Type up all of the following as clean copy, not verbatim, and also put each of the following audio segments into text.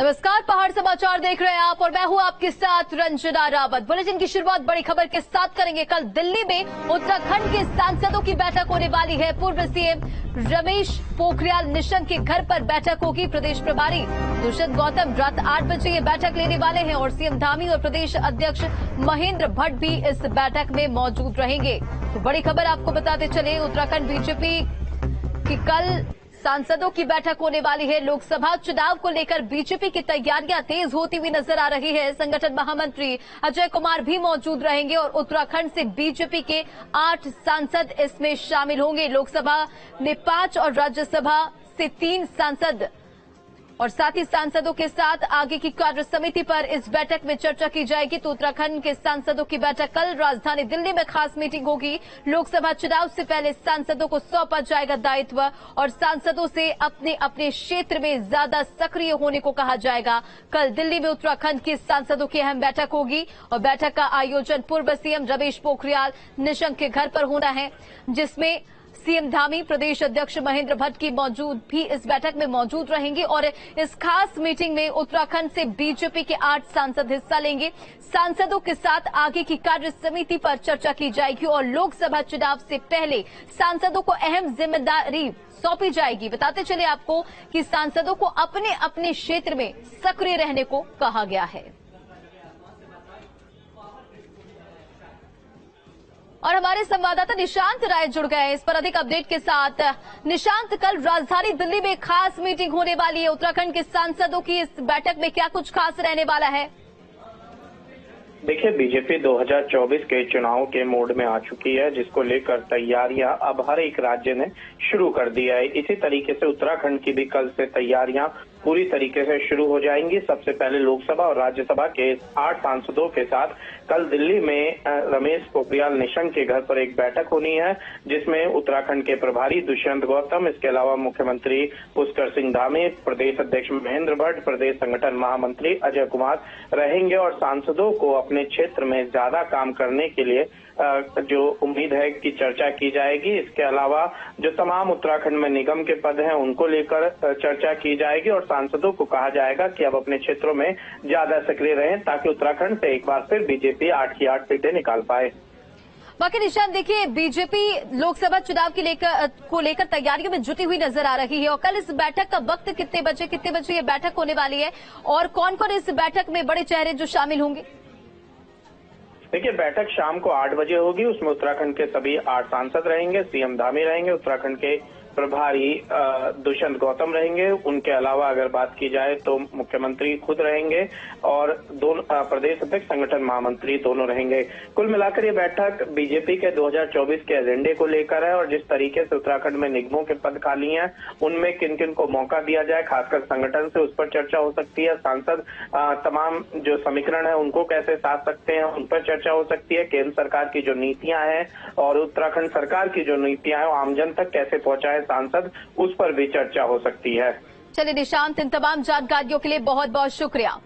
नमस्कार, पहाड़ समाचार देख रहे हैं आप और मैं हूं आपके साथ रंजना रावत। बुलेटिन की शुरुआत बड़ी खबर के साथ करेंगे। कल दिल्ली में उत्तराखंड के सांसदों की बैठक होने वाली है। पूर्व सीएम रमेश पोखरियाल निशंक के घर पर बैठक होगी। प्रदेश प्रभारी दुष्यंत गौतम रात 8 बजे ये बैठक लेने वाले हैं और सीएम धामी और प्रदेश अध्यक्ष महेंद्र भट्ट भी इस बैठक में मौजूद रहेंगे। तो बड़ी खबर आपको बताते चले, उत्तराखंड बीजेपी की कल सांसदों की बैठक होने वाली है। लोकसभा चुनाव को लेकर बीजेपी की तैयारियां तेज होती हुई नजर आ रही है। संगठन महामंत्री अजय कुमार भी मौजूद रहेंगे और उत्तराखंड से बीजेपी के 8 सांसद इसमें शामिल होंगे। लोकसभा में 5 और राज्यसभा से 3 सांसद और साथ ही सांसदों के साथ आगे की कार्य समिति पर इस बैठक में चर्चा की जाएगी। तो उत्तराखंड के सांसदों की बैठक कल राजधानी दिल्ली में खास मीटिंग होगी। लोकसभा चुनाव से पहले सांसदों को सौंपा जाएगा दायित्व और सांसदों से अपने अपने क्षेत्र में ज्यादा सक्रिय होने को कहा जाएगा। कल दिल्ली में उत्तराखंड के सांसदों की अहम बैठक होगी और बैठक का आयोजन पूर्व सीएम रमेश पोखरियाल निशंक के घर पर होना है, जिसमें सीएम धामी, प्रदेश अध्यक्ष महेंद्र भट्ट की मौजूद भी इस बैठक में मौजूद रहेंगे और इस खास मीटिंग में उत्तराखंड से बीजेपी के 8 सांसद हिस्सा लेंगे। सांसदों के साथ आगे की कार्य समिति पर चर्चा की जाएगी और लोकसभा चुनाव से पहले सांसदों को अहम जिम्मेदारी सौंपी जाएगी। बताते चले आपको कि सांसदों को अपने अपने क्षेत्र में सक्रिय रहने को कहा गया है। और हमारे संवाददाता निशांत राय जुड़ गए हैं इस पर अधिक अपडेट के साथ। निशांत, कल राजधानी दिल्ली में खास मीटिंग होने वाली है। उत्तराखंड के सांसदों की इस बैठक में क्या कुछ खास रहने वाला है? देखिए, बीजेपी 2024 के चुनाव के मोड में आ चुकी है, जिसको लेकर तैयारियां अब हर एक राज्य ने शुरू कर दिया है। इसी तरीके से उत्तराखंड की भी कल से तैयारियां पूरी तरीके से शुरू हो जाएंगी। सबसे पहले लोकसभा और राज्यसभा के 8 सांसदों के साथ कल दिल्ली में रमेश पोखरियाल निशंक के घर पर एक बैठक होनी है, जिसमें उत्तराखंड के प्रभारी दुष्यंत गौतम, इसके अलावा मुख्यमंत्री पुष्कर सिंह धामी, प्रदेश अध्यक्ष महेंद्र भट्ट, प्रदेश संगठन महामंत्री अजय कुमार रहेंगे और सांसदों को अपने क्षेत्र में ज्यादा काम करने के लिए जो उम्मीद है कि चर्चा की जाएगी। इसके अलावा जो तमाम उत्तराखंड में निगम के पद हैं उनको लेकर चर्चा की जाएगी और सांसदों को कहा जाएगा कि अब अपने क्षेत्रों में ज्यादा सक्रिय रहें, ताकि उत्तराखंड से एक बार फिर बीजेपी 8 की 8 सीटें निकाल पाए। बाकी निशान, देखिए, बीजेपी लोकसभा चुनाव को लेकर तैयारियों में जुटी हुई नजर आ रही है और कल इस बैठक का वक्त कितने बजे ये बैठक होने वाली है और कौन कौन इस बैठक में बड़े चेहरे जो शामिल होंगे? देखिए, बैठक शाम को 8 बजे होगी। उसमें उत्तराखंड के सभी 8 सांसद रहेंगे, सीएम धामी रहेंगे, उत्तराखंड के प्रभारी दुष्यंत गौतम रहेंगे। उनके अलावा अगर बात की जाए तो मुख्यमंत्री खुद रहेंगे और दोनों प्रदेश अध्यक्ष, संगठन महामंत्री दोनों रहेंगे। कुल मिलाकर ये बैठक बीजेपी के 2024 के एजेंडे को लेकर है और जिस तरीके से उत्तराखंड में निगमों के पद खाली हैं, उनमें किन किन को मौका दिया जाए, खासकर संगठन से, उस पर चर्चा हो सकती है। सांसद तमाम जो समीकरण है उनको कैसे साध सकते हैं, उन पर चर्चा हो सकती है। केंद्र सरकार की जो नीतियां हैं और उत्तराखंड सरकार की जो नीतियां हैं वो आमजन तक कैसे पहुंचाए सांसद, उस पर भी चर्चा हो सकती है। चलिए निशांत, इन तमाम जानकारियों के लिए बहुत बहुत शुक्रिया।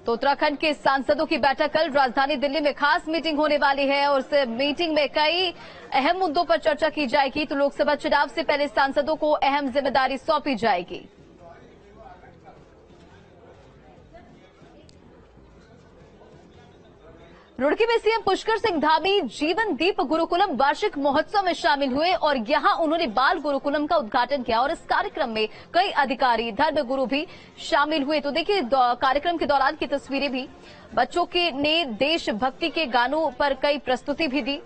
तो उत्तराखंड के सांसदों की बैठक कल राजधानी दिल्ली में खास मीटिंग होने वाली है और उस मीटिंग में कई अहम मुद्दों पर चर्चा की जाएगी। तो लोकसभा चुनाव से पहले सांसदों को अहम जिम्मेदारी सौंपी जाएगी। रुड़की में सीएम पुष्कर सिंह धामी जीवन दीप गुरुकुलम वार्षिक महोत्सव में शामिल हुए और यहां उन्होंने बाल गुरुकुलम का उद्घाटन किया और इस कार्यक्रम में कई अधिकारी, धर्म गुरु भी शामिल हुए। तो देखिए, कार्यक्रम के दौरान की तस्वीरें भी, बच्चों ने देशभक्ति के गानों पर कई प्रस्तुति भी दी।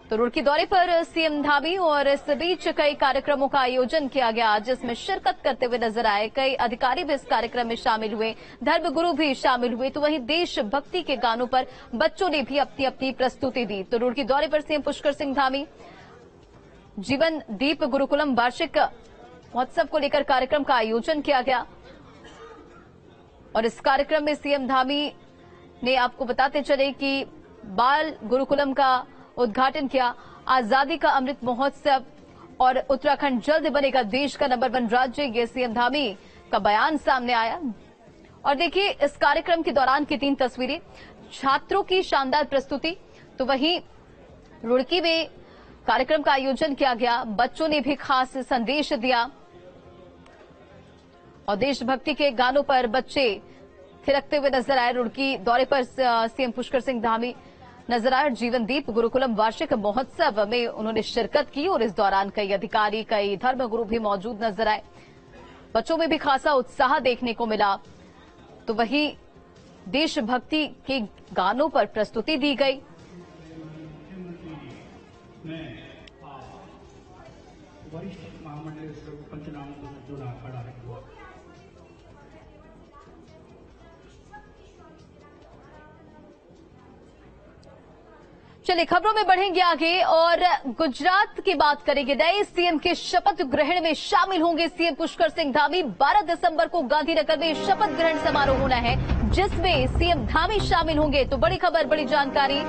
तो रुड़की दौरे पर सीएम धामी और इस बीच कई कार्यक्रमों का आयोजन किया गया, जिसमें शिरकत करते हुए नजर आए। कई अधिकारी भी इस कार्यक्रम में शामिल हुए, धर्मगुरु भी शामिल हुए। तो वहीं देशभक्ति के गानों पर बच्चों ने भी अपनी अपनी प्रस्तुति दी। तो रुड़की दौरे पर सीएम पुष्कर सिंह धामी जीवन दीप गुरुकुलम वार्षिक महोत्सव को लेकर कार्यक्रम का आयोजन किया गया और इस कार्यक्रम में सीएम धामी ने, आपको बताते चले कि बाल गुरुकुलम का उद्घाटन किया। आजादी का अमृत महोत्सव और उत्तराखंड जल्द बनेगा देश का नंबर 1 राज्य, ये सीएम धामी का बयान सामने आया। और देखिए, इस कार्यक्रम के दौरान की 3 तस्वीरें, छात्रों की शानदार प्रस्तुति। तो वहीं रुड़की में कार्यक्रम का आयोजन किया गया, बच्चों ने भी खास संदेश दिया और देशभक्ति के गानों पर बच्चे थिरकते हुए नजर आए। रुड़की दौरे पर सीएम पुष्कर सिंह धामी नजर आए। जीवनदीप गुरुकुलम वार्षिक महोत्सव में उन्होंने शिरकत की और इस दौरान कई अधिकारी, कई धर्मगुरु भी मौजूद नजर आए। बच्चों में भी खासा उत्साह देखने को मिला। तो वहीं देशभक्ति के गानों पर प्रस्तुति दी गई। वरिष्ठ महामंडल पंचनामों को जोड़ा खड़ा है। चलिए खबरों में बढ़ेंगे आगे और गुजरात की बात करेंगे। नए सीएम के शपथ ग्रहण में शामिल होंगे सीएम पुष्कर सिंह धामी। 12 दिसंबर को गांधीनगर में शपथ ग्रहण समारोह होना है, जिसमें सीएम धामी शामिल होंगे। तो बड़ी खबर, बड़ी जानकारी।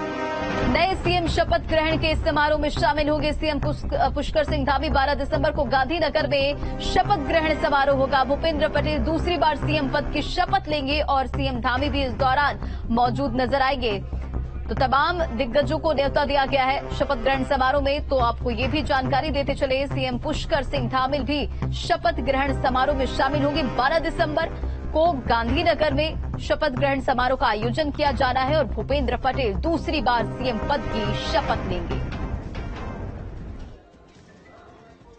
नए सीएम शपथ ग्रहण के समारोह में शामिल होंगे सीएम पुष्कर सिंह धामी। 12 दिसंबर को गांधीनगर में शपथ ग्रहण समारोह होगा। भूपेंद्र पटेल दूसरी बार सीएम पद की शपथ लेंगे और सीएम धामी भी इस दौरान मौजूद नजर आएंगे। तो तमाम दिग्गजों को न्योता दिया गया है शपथ ग्रहण समारोह में। तो आपको ये भी जानकारी देते चले, सीएम पुष्कर सिंह धामी भी शपथ ग्रहण समारोह में शामिल होंगे। 12 दिसंबर को गांधीनगर में शपथ ग्रहण समारोह का आयोजन किया जाना है और भूपेंद्र पटेल दूसरी बार सीएम पद की शपथ लेंगे।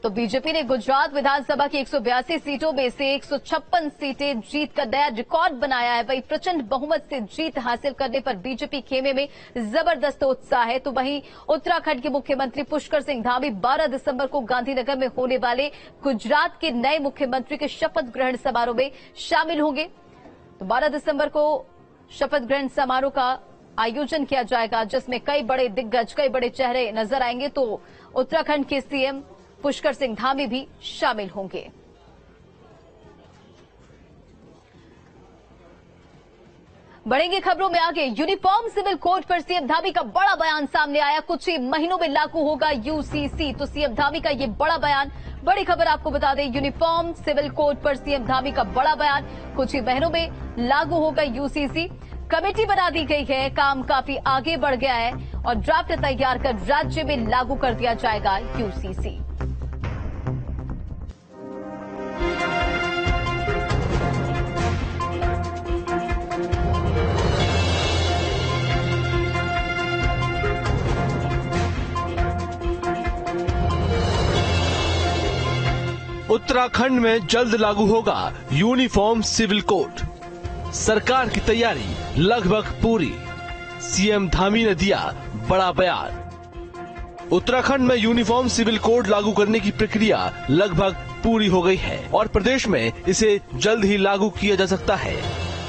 तो बीजेपी ने गुजरात विधानसभा की 182 सीटों में से 156 सीटें जीतकर नया रिकॉर्ड बनाया है। वहीं प्रचंड बहुमत से जीत हासिल करने पर बीजेपी खेमे में जबरदस्त उत्साह है। तो वहीं उत्तराखंड के मुख्यमंत्री पुष्कर सिंह धामी 12 दिसंबर को गांधीनगर में होने वाले गुजरात के नए मुख्यमंत्री के शपथ ग्रहण समारोह में शामिल होंगे। तो 12 दिसंबर को शपथ ग्रहण समारोह का आयोजन किया जाएगा, जिसमें कई बड़े दिग्गज, कई बड़े चेहरे नजर आएंगे। तो उत्तराखंड के सीएम पुष्कर सिंह धामी भी शामिल होंगे। बढ़ेंगे खबरों में आगे। यूनिफॉर्म सिविल कोड पर सीएम धामी का बड़ा बयान सामने आया। कुछ ही महीनों में लागू होगा यूसीसी। तो सीएम धामी का ये बड़ा बयान, बड़ी खबर आपको बता दें। यूनिफॉर्म सिविल कोड पर सीएम धामी का बड़ा बयान। कुछ ही महीनों में लागू होगा यूसीसी। कमेटी बना दी गई है, काम काफी आगे बढ़ गया है और ड्राफ्ट तैयार कर राज्य में लागू कर दिया जाएगा यूसीसी। उत्तराखंड में जल्द लागू होगा यूनिफॉर्म सिविल कोड। सरकार की तैयारी लगभग पूरी। सीएम धामी ने दिया बड़ा बयान। उत्तराखंड में यूनिफॉर्म सिविल कोड लागू करने की प्रक्रिया लगभग पूरी हो गई है और प्रदेश में इसे जल्द ही लागू किया जा सकता है।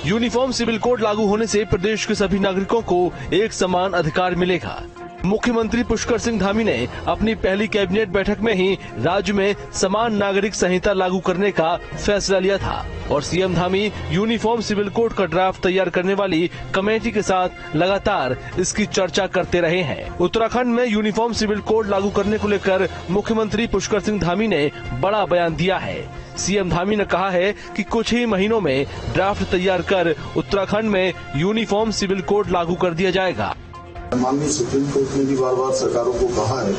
यूनिफॉर्म सिविल कोड लागू होने से प्रदेश के सभी नागरिकों को एक समान अधिकार मिलेगा। मुख्यमंत्री पुष्कर सिंह धामी ने अपनी पहली कैबिनेट बैठक में ही राज्य में समान नागरिक संहिता लागू करने का फैसला लिया था और CM Dhami uniform civil code का ड्राफ्ट तैयार करने वाली कमेटी के साथ लगातार इसकी चर्चा करते रहे हैं। उत्तराखंड में यूनिफॉर्म सिविल कोड लागू करने को लेकर मुख्यमंत्री पुष्कर सिंह धामी ने बड़ा बयान दिया है। सीएम धामी ने कहा है कि कुछ ही महीनों में ड्राफ्ट तैयार कर उत्तराखंड में यूनिफॉर्म सिविल कोड लागू कर दिया जाएगा। माननीय सुप्रीम कोर्ट ने भी बार बार सरकारों को कहा है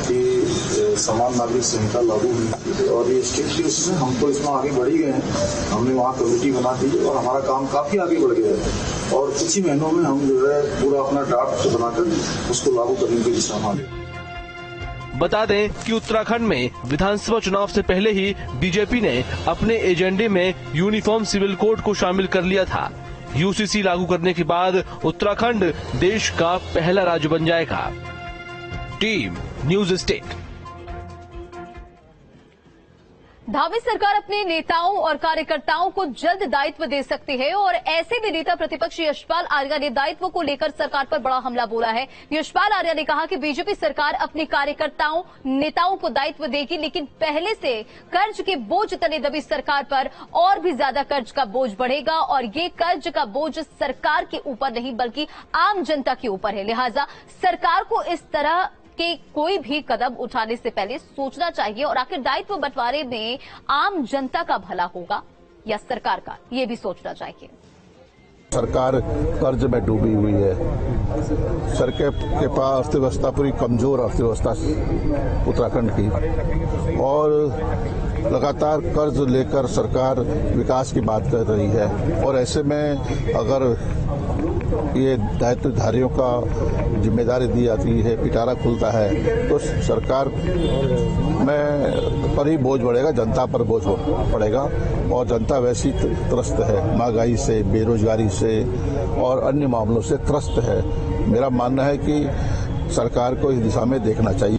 कि समान नागरिक संहिता लागू हुई और ये स्टेट की उसमें हम तो इसमें आगे बढ़ ही गए हैं। हमने वहाँ कमेटी बना दी और हमारा काम काफी आगे बढ़ गया है और कुछ ही महीनों में हम जो है पूरा अपना ड्राफ्ट बनाकर उसको लागू करने की दिशा में आगे। बता दें कि उत्तराखंड में विधानसभा चुनाव से पहले ही बीजेपी ने अपने एजेंडे में यूनिफॉर्म सिविल कोड को शामिल कर लिया था। यूसीसी लागू करने के बाद उत्तराखंड देश का पहला राज्य बन जाएगा। Team news state. धामी सरकार अपने नेताओं और कार्यकर्ताओं को जल्द दायित्व दे सकती है और ऐसे में नेता प्रतिपक्ष यशपाल आर्या ने दायित्व को लेकर सरकार पर बड़ा हमला बोला है। यशपाल आर्या ने कहा कि बीजेपी सरकार अपने कार्यकर्ताओं, नेताओं को दायित्व देगी, लेकिन पहले से कर्ज के बोझ तले दबी सरकार पर और भी ज्यादा कर्ज का बोझ बढ़ेगा और ये कर्ज का बोझ सरकार के ऊपर नहीं बल्कि आम जनता के ऊपर है। लिहाजा सरकार को इस तरह कि कोई भी कदम उठाने से पहले सोचना चाहिए और आखिर दायित्व बंटवारे में आम जनता का भला होगा या सरकार का, ये भी सोचना चाहिए। सरकार कर्ज में डूबी हुई है। सरकार के पास अर्थव्यवस्था पूरी कमजोर अर्थव्यवस्था उत्तराखंड की और लगातार कर्ज लेकर सरकार विकास की बात कर रही है और ऐसे में अगर ये दायित्वधारियों का जिम्मेदारी दी जाती है, पिटारा खुलता है, तो सरकार में पर ही बोझ बढ़ेगा, जनता पर बोझ पड़ेगा और जनता वैसी त्रस्त है, महंगाई से, बेरोजगारी से और अन्य मामलों से त्रस्त है। मेरा मानना है कि सरकार को इस दिशा में देखना चाहिए।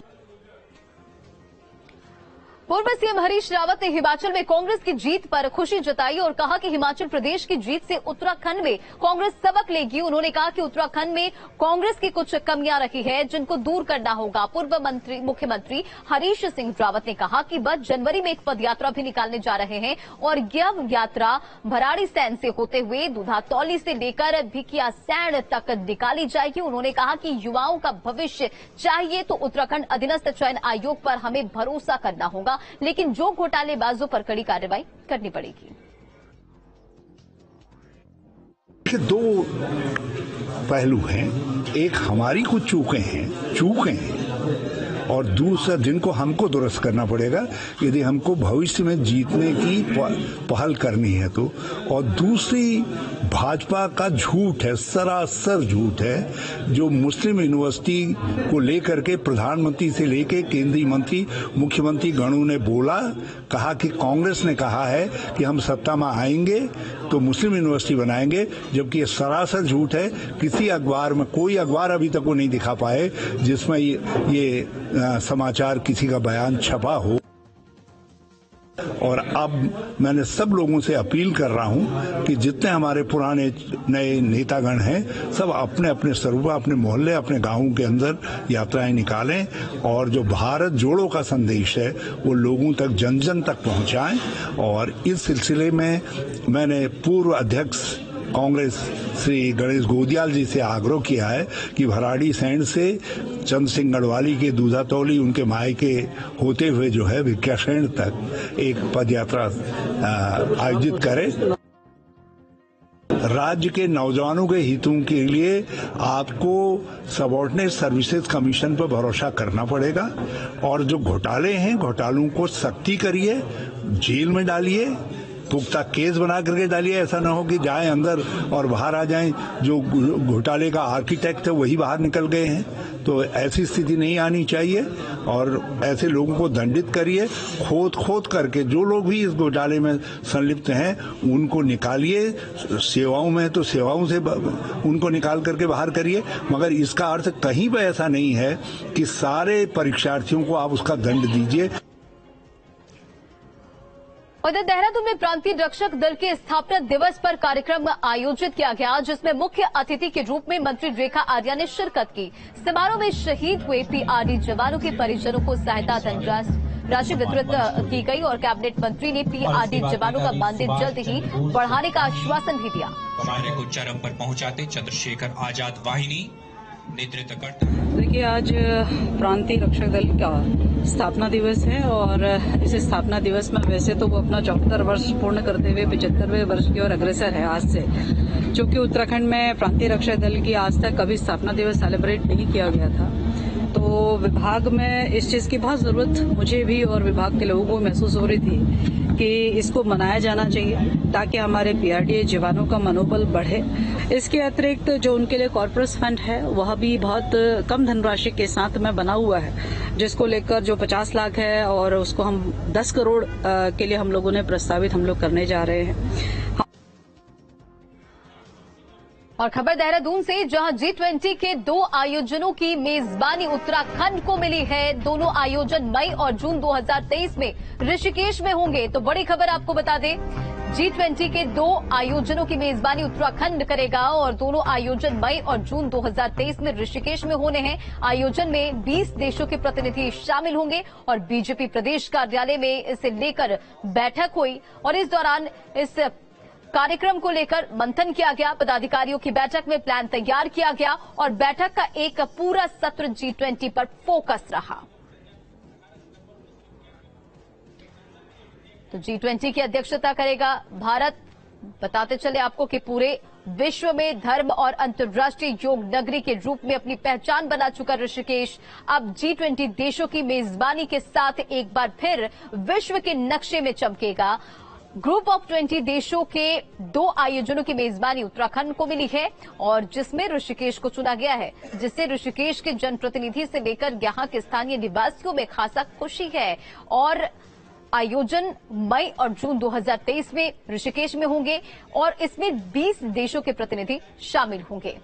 पूर्व सीएम हरीश रावत ने हिमाचल में कांग्रेस की जीत पर खुशी जताई और कहा कि हिमाचल प्रदेश की जीत से उत्तराखंड में कांग्रेस सबक लेगी। उन्होंने कहा कि उत्तराखंड में कांग्रेस की कुछ कमियां रही है जिनको दूर करना होगा। पूर्व मुख्यमंत्री हरीश सिंह रावत ने कहा कि बस जनवरी में एक पदयात्रा भी निकालने जा रहे हैं और यह यात्रा भराड़ीसैंण से होते हुए दूधातौली से लेकर भिकियासैंण तक निकाली जाएगी। उन्होंने कहा कि युवाओं का भविष्य चाहिए तो उत्तराखंड अधीनस्थ चयन आयोग पर हमें भरोसा करना होगा, लेकिन जो घोटालेबाजों पर कड़ी कार्रवाई करनी पड़ेगी। दो पहलू हैं, एक हमारी कुछ चूकें हैं और दूसरा जिनको हमको दुरुस्त करना पड़ेगा यदि हमको भविष्य में जीतने की पहल करनी है तो। और दूसरी भाजपा का झूठ है, सरासर झूठ है, जो मुस्लिम यूनिवर्सिटी को लेकर के प्रधानमंत्री से लेकर केंद्रीय मंत्री, मुख्यमंत्री गणों ने कहा कि कांग्रेस ने कहा है कि हम सत्ता में आएंगे तो मुस्लिम यूनिवर्सिटी बनाएंगे, जबकि ये सरासर झूठ है। किसी अखबार में, कोई अखबार अभी तक वो नहीं दिखा पाए जिसमें ये समाचार, किसी का बयान छपा हो। और अब मैंने सब लोगों से अपील कर रहा हूं कि जितने हमारे पुराने नए नेतागण हैं सब अपने अपने स्वरूप, अपने मोहल्ले, अपने गांवों के अंदर यात्राएं निकालें और जो भारत जोड़ो का संदेश है वो लोगों तक, जन जन तक पहुंचाएं। और इस सिलसिले में मैंने पूर्व अध्यक्ष कांग्रेस श्री गणेश गोदियाल जी से आग्रह किया है कि भराड़ीसैंण से चंद सिंह गढ़वाली के दूधातौली, उनके मायके होते हुए जो है भिकियासैंण तक एक पद यात्रा आयोजित करें। राज्य के नौजवानों के हितों के लिए आपको सबऑर्डिनेट सर्विसेज कमीशन पर भरोसा करना पड़ेगा और जो घोटाले हैं, घोटालों को सख्ती करिए, जेल में डालिए, पुख्ता केस बना करके डालिए। ऐसा ना हो कि जाएं अंदर और बाहर आ जाएं, जो घोटाले का आर्किटेक्ट है वही बाहर निकल गए हैं। तो ऐसी स्थिति नहीं आनी चाहिए और ऐसे लोगों को दंडित करिए। खोद करके जो लोग भी इस घोटाले में संलिप्त हैं उनको निकालिए। सेवाओं में तो सेवाओं से उनको निकाल करके बाहर करिए, मगर इसका अर्थ कहीं पर ऐसा नहीं है कि सारे परीक्षार्थियों को आप उसका दंड दीजिए। उधर देहरादून में प्रांतीय रक्षक दल के स्थापना दिवस पर कार्यक्रम आयोजित किया गया, जिसमें मुख्य अतिथि के रूप में मंत्री रेखा आर्या ने शिरकत की। समारोह में शहीद हुए पीआरडी जवानों के परिजनों को सहायता धनराशि वितरित की गई और कैबिनेट मंत्री ने पीआरडी जवानों का मानदेय जल्द ही बढ़ाने का आश्वासन भी दिया। हमारे को चरम पर पहुंचाते चंद्रशेखर आजाद वाहिनी नेतृत्व करते। देखिए, आज प्रांतीय रक्षक दल का स्थापना दिवस है और इस स्थापना दिवस में वैसे तो वो अपना 74 वर्ष पूर्ण करते हुए 75वें वर्ष की ओर अग्रसर है आज से, क्योंकि उत्तराखंड में प्रांतीय रक्षक दल की आज तक कभी स्थापना दिवस सेलिब्रेट नहीं किया गया था। तो विभाग में इस चीज की बहुत जरूरत मुझे भी और विभाग के लोगों को महसूस हो रही थी कि इसको मनाया जाना चाहिए ताकि हमारे पीआरडी जवानों का मनोबल बढ़े। इसके अतिरिक्त जो उनके लिए कॉर्पोरेट फंड है वह भी बहुत कम धनराशि के साथ में बना हुआ है, जिसको लेकर जो 50 लाख है और उसको हम 10 करोड़ के लिए हम लोगों ने प्रस्तावित हम लोग करने जा रहे हैं। और खबर देहरादून से, जहां G20 के 2 आयोजनों की मेजबानी उत्तराखंड को मिली है। दोनों आयोजन मई और जून 2023 में ऋषिकेश में होंगे। तो बड़ी खबर आपको बता दें, G20 के 2 आयोजनों की मेजबानी उत्तराखंड करेगा और दोनों आयोजन मई और जून 2023 में ऋषिकेश में होने हैं। आयोजन में 20 देशों के प्रतिनिधि शामिल होंगे और बीजेपी प्रदेश कार्यालय में इसे लेकर बैठक हुई और इस दौरान इस कार्यक्रम को लेकर मंथन किया गया। पदाधिकारियों की बैठक में प्लान तैयार किया गया और बैठक का एक पूरा सत्र G20 पर फोकस रहा। तो G20 की अध्यक्षता करेगा भारत। बताते चले आपको कि पूरे विश्व में धर्म और अंतर्राष्ट्रीय योग नगरी के रूप में अपनी पहचान बना चुका ऋषिकेश अब G20 देशों की मेजबानी के साथ एक बार फिर विश्व के नक्शे में चमकेगा। ग्रुप ऑफ 20 देशों के 2 आयोजनों की मेजबानी उत्तराखंड को मिली है और जिसमें ऋषिकेश को चुना गया है, जिससे ऋषिकेश के जनप्रतिनिधि से लेकर यहां के स्थानीय निवासियों में खासा खुशी है। और आयोजन मई और जून 2023 में ऋषिकेश में होंगे और इसमें 20 देशों के प्रतिनिधि शामिल होंगे।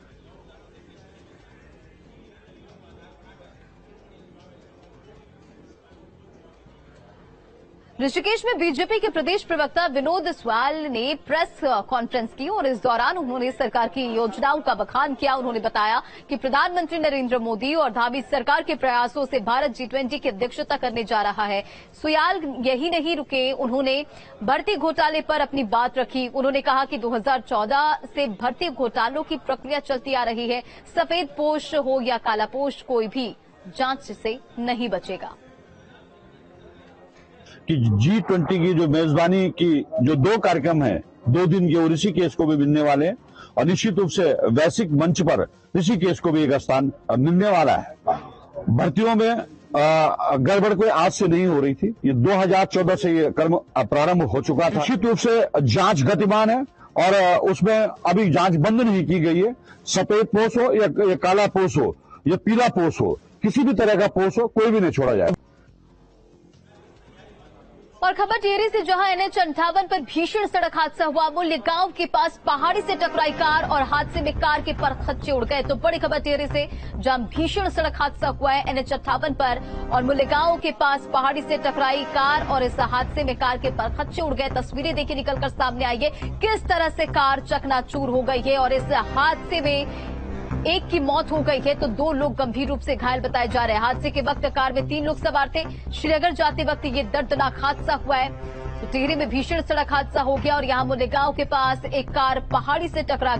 ऋषिकेश में बीजेपी के प्रदेश प्रवक्ता विनोद सुयाल ने प्रेस कॉन्फ्रेंस की और इस दौरान उन्होंने सरकार की योजनाओं का बखान किया। उन्होंने बताया कि प्रधानमंत्री नरेंद्र मोदी और धामी सरकार के प्रयासों से भारत G20 की अध्यक्षता करने जा रहा है। सुयाल यही नहीं रुके, उन्होंने भर्ती घोटाले पर अपनी बात रखी। उन्होंने कहा कि 2014 से भर्ती घोटालों की प्रक्रिया चलती आ रही है। सफेद पोश हो या काला पोश, कोई भी जांच से नहीं बचेगा। कि G20 की जो मेजबानी की जो 2 कार्यक्रम है, 2 दिन के ऋषिकेश को भी मिलने वाले हैं और निश्चित रूप से वैश्विक मंच पर ऋषिकेश को भी एक स्थान मिलने वाला है। भर्तियों में गड़बड़ कोई आज से नहीं हो रही थी, ये 2014 से ये कर्म प्रारंभ हो चुका था। निश्चित रूप से जांच गतिमान है और उसमें अभी जांच बंद नहीं की गई है। सफेद पोश हो या काला पोश हो या पीला पोश हो, किसी भी तरह का पोश हो, कोई भी नहीं छोड़ा जाए। और खबर टिहरी से, जहां NH58 पर भीषण सड़क हादसा हुआ। मूल्य गांव के पास पहाड़ी से टकराई कार और हादसे में कार के परखच्चे उड़ गए। तो बड़ी खबर टिहरी से, जहां भीषण सड़क हादसा हुआ है NH58 पर और मूल्य गांव के पास पहाड़ी से टकराई कार और इस हादसे में कार के परखच्चे उड़ गए। तस्वीरें देखिए निकलकर सामने आई है, किस तरह से कार चकनाचूर हो गई है और इस हादसे में एक की मौत हो गई है तो 2 लोग गंभीर रूप से घायल बताए जा रहे हैं। हादसे के वक्त कार में 3 लोग सवार थे। श्रीनगर जाते वक्त ये दर्दनाक हादसा हुआ है। तो टिहरी में भीषण सड़क हादसा हो गया और यहां मुलेगांव के पास एक कार पहाड़ी से टकरा